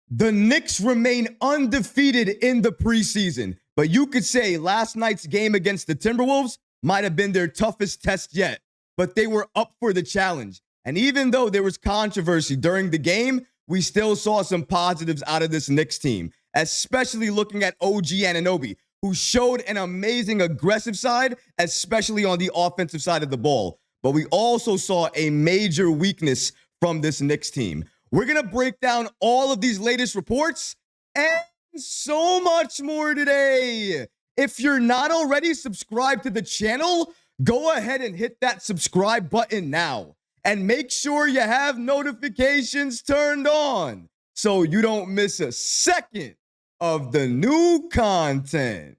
The Knicks remain undefeated in the preseason, but you could say last night's game against the Timberwolves might have been their toughest test yet, but they were up for the challenge. And even though there was controversy during the game, we still saw some positives out of this Knicks team, especially looking at OG Anunoby, who showed an amazing aggressive side, especially on the offensive side of the ball. But we also saw a major weakness from this Knicks team. We're going to break down all of these latest reports and so much more today. If you're not already subscribed to the channel, go ahead and hit that subscribe button now. And make sure you have notifications turned on so you don't miss a second of the new content.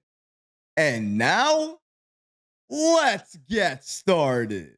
And now, let's get started.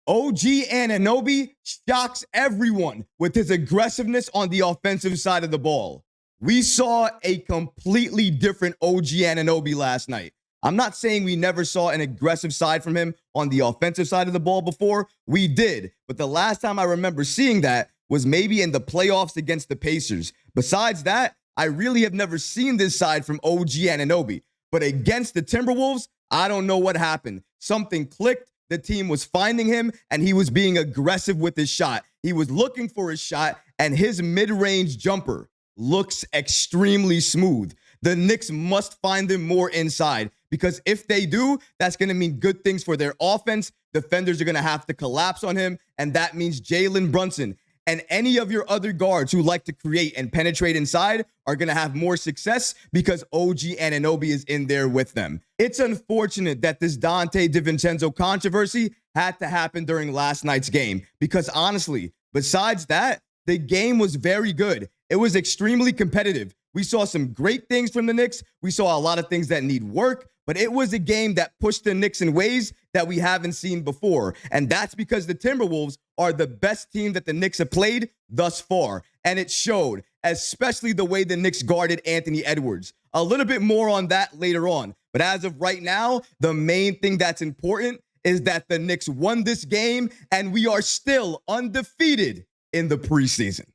OG Anunoby shocks everyone with his aggressiveness on the offensive side of the ball. We saw a completely different OG Anunoby last night. I'm not saying we never saw an aggressive side from him on the offensive side of the ball before. We did. But the last time I remember seeing that was maybe in the playoffs against the Pacers. Besides that, I really have never seen this side from OG Anunoby. But against the Timberwolves, I don't know what happened. Something clicked. The team was finding him, and he was being aggressive with his shot. He was looking for his shot, and his mid-range jumper looks extremely smooth. The Knicks must find him more inside, because if they do, that's going to mean good things for their offense. Defenders are going to have to collapse on him, and that means Jalen Brunson and any of your other guards who like to create and penetrate inside are going to have more success because OG Anunoby is in there with them. It's unfortunate that this Donte DiVincenzo controversy had to happen during last night's game because honestly, besides that, the game was very good. It was extremely competitive. We saw some great things from the Knicks. We saw a lot of things that need work, but it was a game that pushed the Knicks in ways that we haven't seen before. And that's because the Timberwolves are the best team that the Knicks have played thus far. And it showed, especially the way the Knicks guarded Anthony Edwards. A little bit more on that later on. But as of right now, the main thing that's important is that the Knicks won this game and we are still undefeated in the preseason.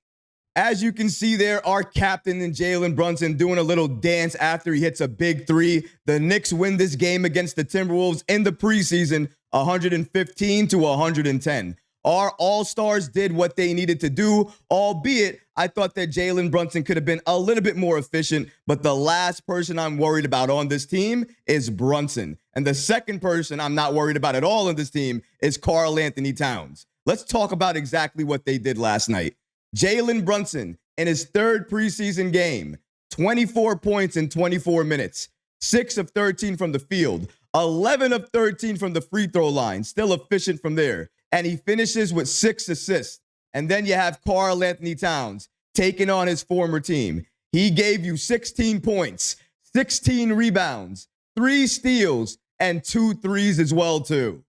As you can see there, our captain and Jalen Brunson doing a little dance after he hits a big three. The Knicks win this game against the Timberwolves in the preseason, 115 to 110. Our All-Stars did what they needed to do, albeit I thought that Jalen Brunson could have been a little bit more efficient, but the last person I'm worried about on this team is Brunson. And the second person I'm not worried about at all on this team is Karl-Anthony Towns. Let's talk about exactly what they did last night. Jalen Brunson, in his third preseason game, 24 points in 24 minutes, 6 of 13 from the field, 11 of 13 from the free throw line, still efficient from there. And he finishes with 6 assists. And then you have Karl-Anthony Towns taking on his former team. He gave you 16 points, 16 rebounds, 3 steals, and 2 threes as well, too.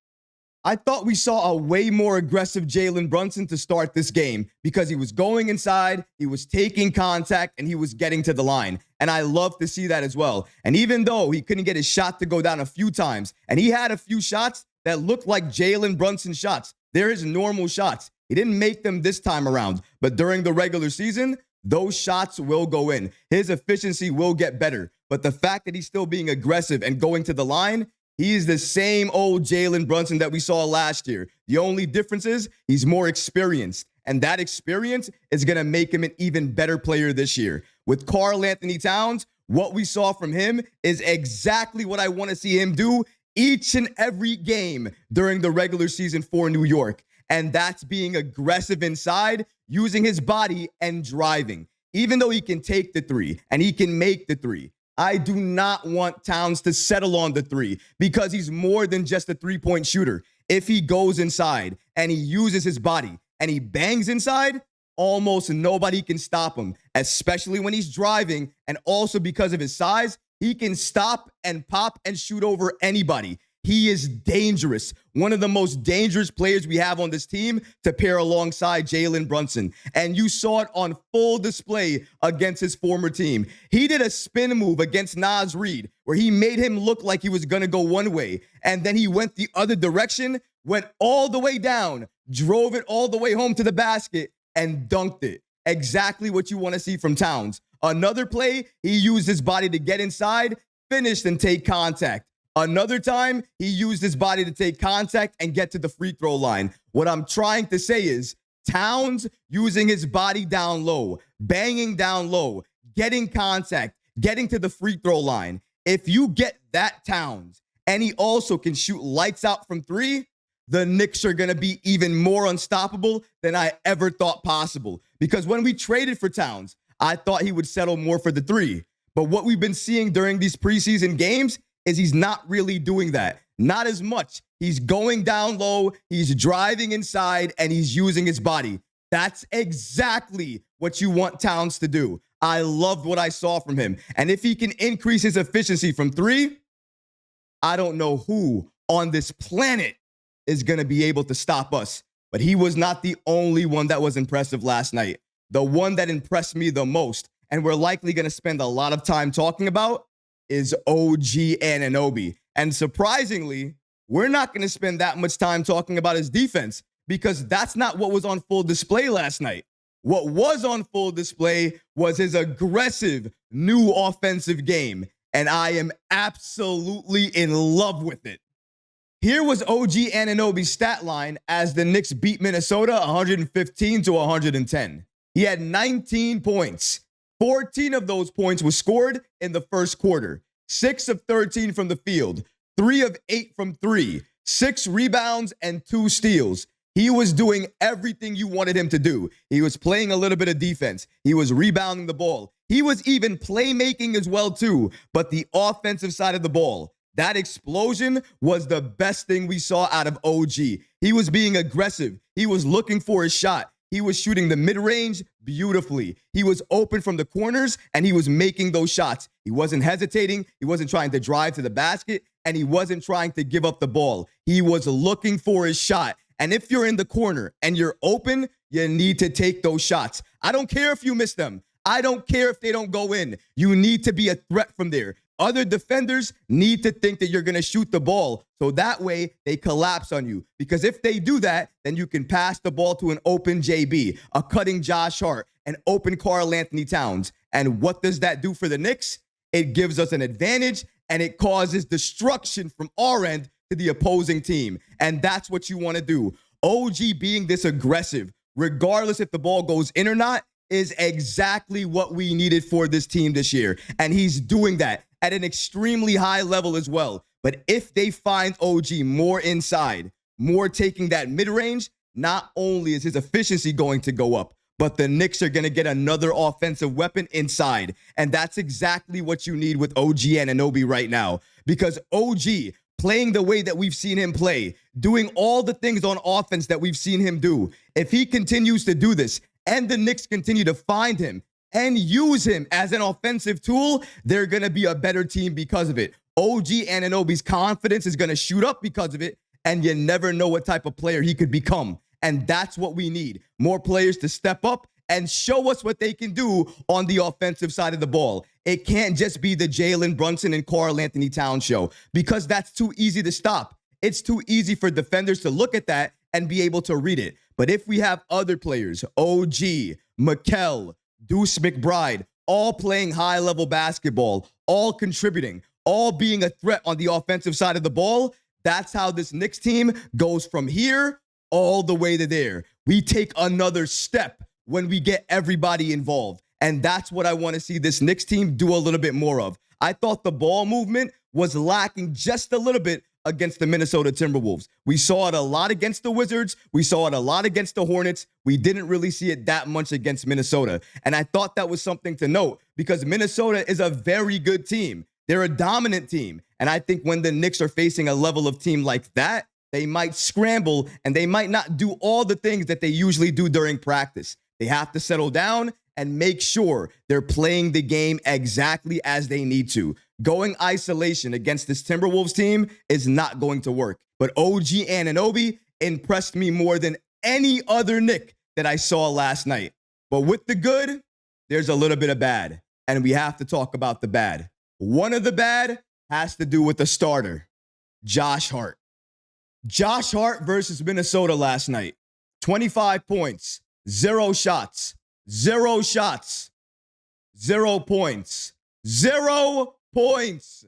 I thought we saw a way more aggressive Jalen Brunson to start this game because he was going inside, he was taking contact, and he was getting to the line. And I love to see that as well. And even though he couldn't get his shot to go down a few times, and he had a few shots that looked like Jalen Brunson shots, they're his normal shots. He didn't make them this time around, but during the regular season, those shots will go in. His efficiency will get better. But the fact that he's still being aggressive and going to the line, he's the same old Jalen Brunson that we saw last year. The only difference is he's more experienced, and that experience is going to make him an even better player this year. With Karl-Anthony Towns, what we saw from him is exactly what I want to see him do each and every game during the regular season for New York, and that's being aggressive inside, using his body and driving. Even though he can take the three and he can make the three, I do not want Towns to settle on the three because he's more than just a three-point shooter. If he goes inside and he uses his body and he bangs inside, almost nobody can stop him, especially when he's driving. And also because of his size, he can stop and pop and shoot over anybody. He is dangerous. One of the most dangerous players we have on this team to pair alongside Jalen Brunson. And you saw it on full display against his former team. He did a spin move against Reid where he made him look like he was going to go one way. And then he went the other direction, went all the way down, drove it all the way home to the basket, and dunked it. Exactly what you want to see from Towns. Another play, he used his body to get inside, finished, and take contact. Another time, he used his body to take contact and get to the free throw line. What I'm trying to say is Towns using his body down low, banging down low, getting contact, getting to the free throw line. If you get that Towns, and he also can shoot lights out from three, the Knicks are going to be even more unstoppable than I ever thought possible. Because when we traded for Towns, I thought he would settle more for the three. But what we've been seeing during these preseason games is he's not really doing that. Not as much. He's going down low, he's driving inside, and he's using his body. That's exactly what you want Towns to do. I loved what I saw from him. And if he can increase his efficiency from three, I don't know who on this planet is going to be able to stop us. But he was not the only one that was impressive last night. The one that impressed me the most, and we're likely going to spend a lot of time talking about, is OG Anunoby. And surprisingly, we're not going to spend that much time talking about his defense because that's not what was on full display last night. What was on full display was his aggressive new offensive game, and I am absolutely in love with it. Here was OG Anunoby's stat line as the Knicks beat Minnesota 115-110. He had 19 points. 14 of those points were scored in the first quarter. 6 of 13 from the field. 3 of 8 from 3. 6 rebounds and 2 steals. He was doing everything you wanted him to do. He was playing a little bit of defense. He was rebounding the ball. He was even playmaking as well, too. But the offensive side of the ball, that explosion was the best thing we saw out of OG. He was being aggressive. He was looking for his shot. He was shooting the mid-range beautifully. He was open from the corners, and he was making those shots. He wasn't hesitating. He wasn't trying to drive to the basket, and he wasn't trying to give up the ball. He was looking for his shot. And if you're in the corner and you're open, you need to take those shots. I don't care if you miss them. I don't care if they don't go in. You need to be a threat from there. Other defenders need to think that you're going to shoot the ball so that way they collapse on you. Because if they do that, then you can pass the ball to an open JB, a cutting Josh Hart, an open Karl-Anthony Towns. And what does that do for the Knicks? It gives us an advantage, and it causes destruction from our end to the opposing team. And that's what you want to do. OG being this aggressive, regardless if the ball goes in or not, is exactly what we needed for this team this year. And he's doing that at an extremely high level as well. But if they find OG more inside, more taking that mid-range, not only is his efficiency going to go up, but the Knicks are going to get another offensive weapon inside. And that's exactly what you need with OG Anunoby right now. Because OG, playing the way that we've seen him play, doing all the things on offense that we've seen him do, if he continues to do this and the Knicks continue to find him and use him as an offensive tool, they're going to be a better team because of it. OG Anunoby's confidence is going to shoot up because of it, and you never know what type of player he could become. And that's what we need. More players to step up and show us what they can do on the offensive side of the ball. It can't just be the Jalen Brunson and Karl-Anthony Towns show because that's too easy to stop. It's too easy for defenders to look at that and be able to read it. But if we have other players, OG, Mikal, Deuce McBride, all playing high-level basketball, all contributing, all being a threat on the offensive side of the ball, that's how this Knicks team goes from here all the way to there. We take another step when we get everybody involved. And that's what I want to see this Knicks team do a little bit more of. I thought the ball movement was lacking just a little bit against the Minnesota Timberwolves. We saw it a lot against the Wizards. We saw it a lot against the Hornets. We didn't really see it that much against Minnesota. And I thought that was something to note because Minnesota is a very good team. They're a dominant team. And I think when the Knicks are facing a level of team like that, they might scramble and they might not do all the things that they usually do during practice. They have to settle down and make sure they're playing the game exactly as they need to. Going isolation against this Timberwolves team is not going to work. But OG Anunoby impressed me more than any other Knick that I saw last night. But with the good, there's a little bit of bad. And we have to talk about the bad. One of the bad has to do with the starter, Josh Hart. Josh Hart versus Minnesota last night. 25 points, 0 shots, 0 shots, 0 points, 0 points,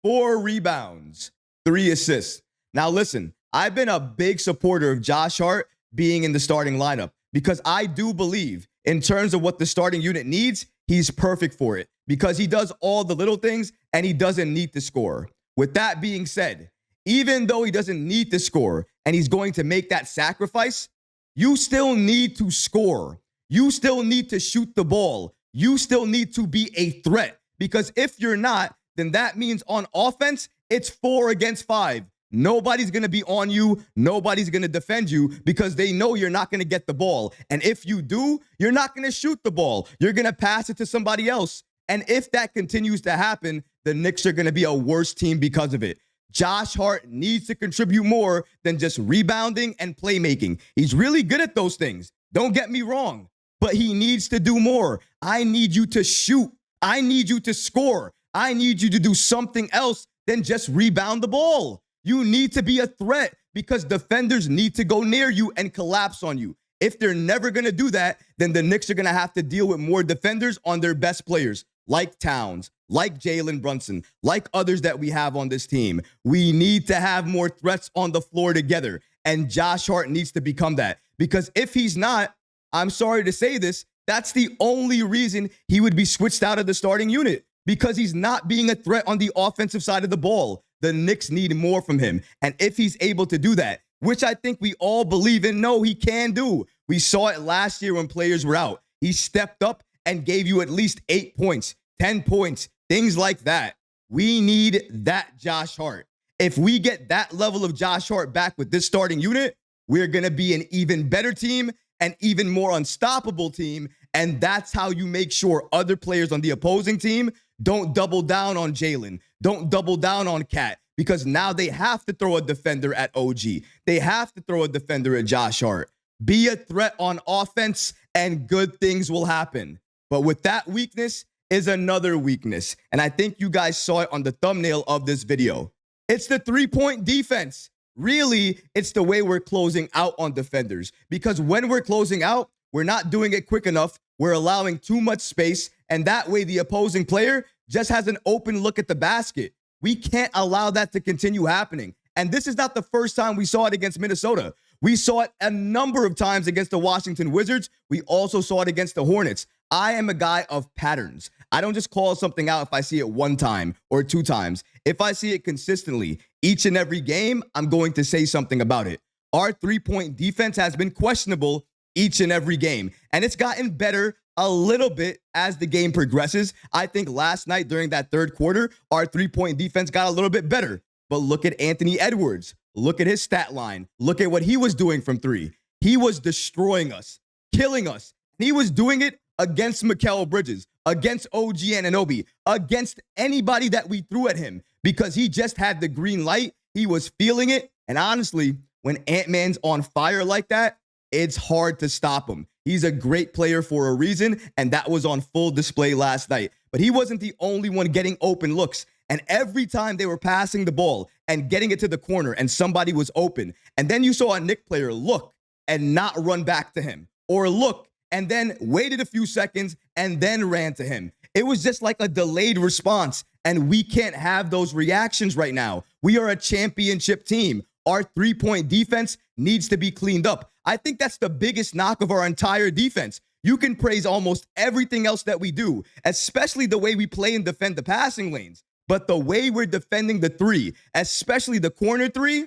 4 rebounds, 3 assists. Now listen, I've been a big supporter of Josh Hart being in the starting lineup because I do believe in terms of what the starting unit needs, he's perfect for it because he does all the little things and he doesn't need to score. With that being said, even though he doesn't need to score and he's going to make that sacrifice, you still need to score. You still need to shoot the ball. You still need to be a threat because if you're not, then that means on offense, it's 4 against 5. Nobody's going to be on you. Nobody's going to defend you because they know you're not going to get the ball. And if you do, you're not going to shoot the ball. You're going to pass it to somebody else. And if that continues to happen, the Knicks are going to be a worse team because of it. Josh Hart needs to contribute more than just rebounding and playmaking. He's really good at those things. Don't get me wrong, but he needs to do more. I need you to shoot. I need you to score. I need you to do something else than just rebound the ball. You need to be a threat because defenders need to go near you and collapse on you. If they're never going to do that, then the Knicks are going to have to deal with more defenders on their best players, like Towns, like Jalen Brunson, like others that we have on this team. We need to have more threats on the floor together, and Josh Hart needs to become that. Because if he's not, I'm sorry to say this, that's the only reason he would be switched out of the starting unit, because he's not being a threat on the offensive side of the ball. The Knicks need more from him. And if he's able to do that, which I think we all believe and know he can do. We saw it last year when players were out. He stepped up and gave you at least 8 points, 10 points, things like that. We need that Josh Hart. If we get that level of Josh Hart back with this starting unit, we're going to be an even better team, an even more unstoppable team. And that's how you make sure other players on the opposing team don't double down on Jalen, don't double down on Cat, because now they have to throw a defender at OG. They have to throw a defender at Josh Hart. Be a threat on offense and good things will happen. But with that weakness is another weakness. And I think you guys saw it on the thumbnail of this video. It's the three-point defense. Really, it's the way we're closing out on defenders. Because when we're closing out, we're not doing it quick enough. We're allowing too much space. And that way, the opposing player just has an open look at the basket. We can't allow that to continue happening. And this is not the first time we saw it against Minnesota. We saw it a number of times against the Washington Wizards. We also saw it against the Hornets. I am a guy of patterns. I don't just call something out if I see it one time or 2 times. If I see it consistently each and every game, I'm going to say something about it. Our three-point defense has been questionable each and every game, and it's gotten better a little bit as the game progresses. I think last night during that third quarter, our three-point defense got a little bit better. But look at Anthony Edwards. Look at his stat line. Look at what he was doing from 3. He was destroying us, killing us. He was doing it against Mikal Bridges, against OG Anunoby, against anybody that we threw at him, because he just had the green light. He was feeling it. And honestly, when Ant-Man's on fire like that, it's hard to stop him. He's a great player for a reason, and that was on full display last night. But he wasn't the only one getting open looks. And every time they were passing the ball and getting it to the corner and somebody was open, and then you saw a Knick player look and not run back to him, or look and then waited a few seconds and then ran to him. It was just like a delayed response, and we can't have those reactions right now. We are a championship team. Our three-point defense needs to be cleaned up. I think that's the biggest knock of our entire defense. You can praise almost everything else that we do, especially the way we play and defend the passing lanes. But the way we're defending the 3, especially the corner 3,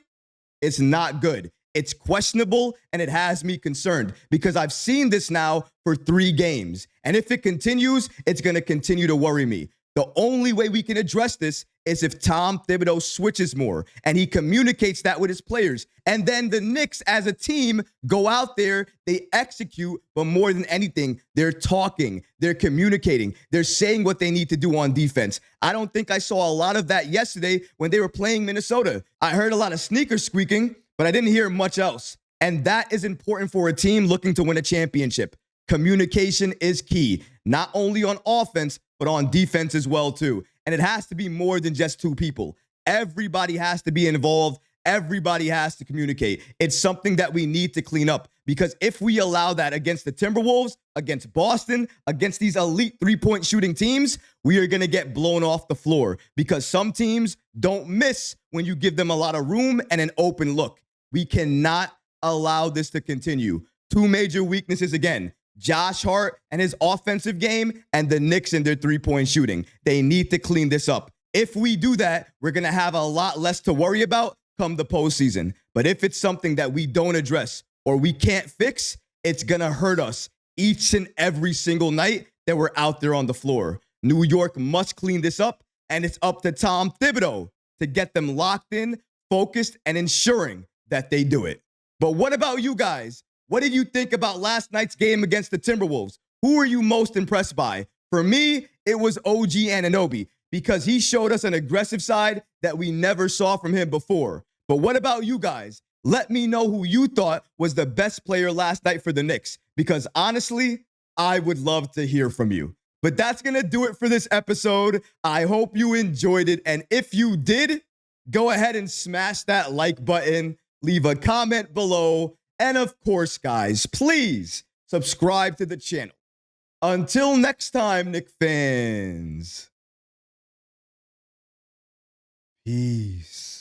it's not good. It's questionable, and it has me concerned because I've seen this now for 3 games. And if it continues, it's going to continue to worry me. The only way we can address this is if Tom Thibodeau switches more and he communicates that with his players. And then the Knicks as a team go out there, they execute, but more than anything, they're talking, they're communicating, they're saying what they need to do on defense. I don't think I saw a lot of that yesterday when they were playing Minnesota. I heard a lot of sneakers squeaking, but I didn't hear much else. And that is important for a team looking to win a championship. Communication is key, not only on offense, but on defense as well, too. And it has to be more than just 2 people. Everybody has to be involved. Everybody has to communicate. It's something that we need to clean up Because if we allow that against the Timberwolves, against Boston, against these elite three-point shooting teams, we are going to get blown off the floor because some teams don't miss when you give them a lot of room and an open look. We cannot allow this to continue. Two major weaknesses again. Josh Hart and his offensive game and the Knicks and their three-point shooting. They need to clean this up. If we do that, we're going to have a lot less to worry about come the postseason. But if it's something that we don't address or we can't fix, it's going to hurt us each and every single night that we're out there on the floor. New York must clean this up, and it's up to Tom Thibodeau to get them locked in, focused, and ensuring that they do it. But what about you guys? What did you think about last night's game against the Timberwolves? Who are you most impressed by? For me, it was OG Anunoby because he showed us an aggressive side that we never saw from him before. But what about you guys? Let me know who you thought was the best player last night for the Knicks because honestly, I would love to hear from you. But that's going to do it for this episode. I hope you enjoyed it. And if you did, go ahead and smash that like button, leave a comment below. And of course, guys, please subscribe to the channel. Until next time, Knick fans. Peace.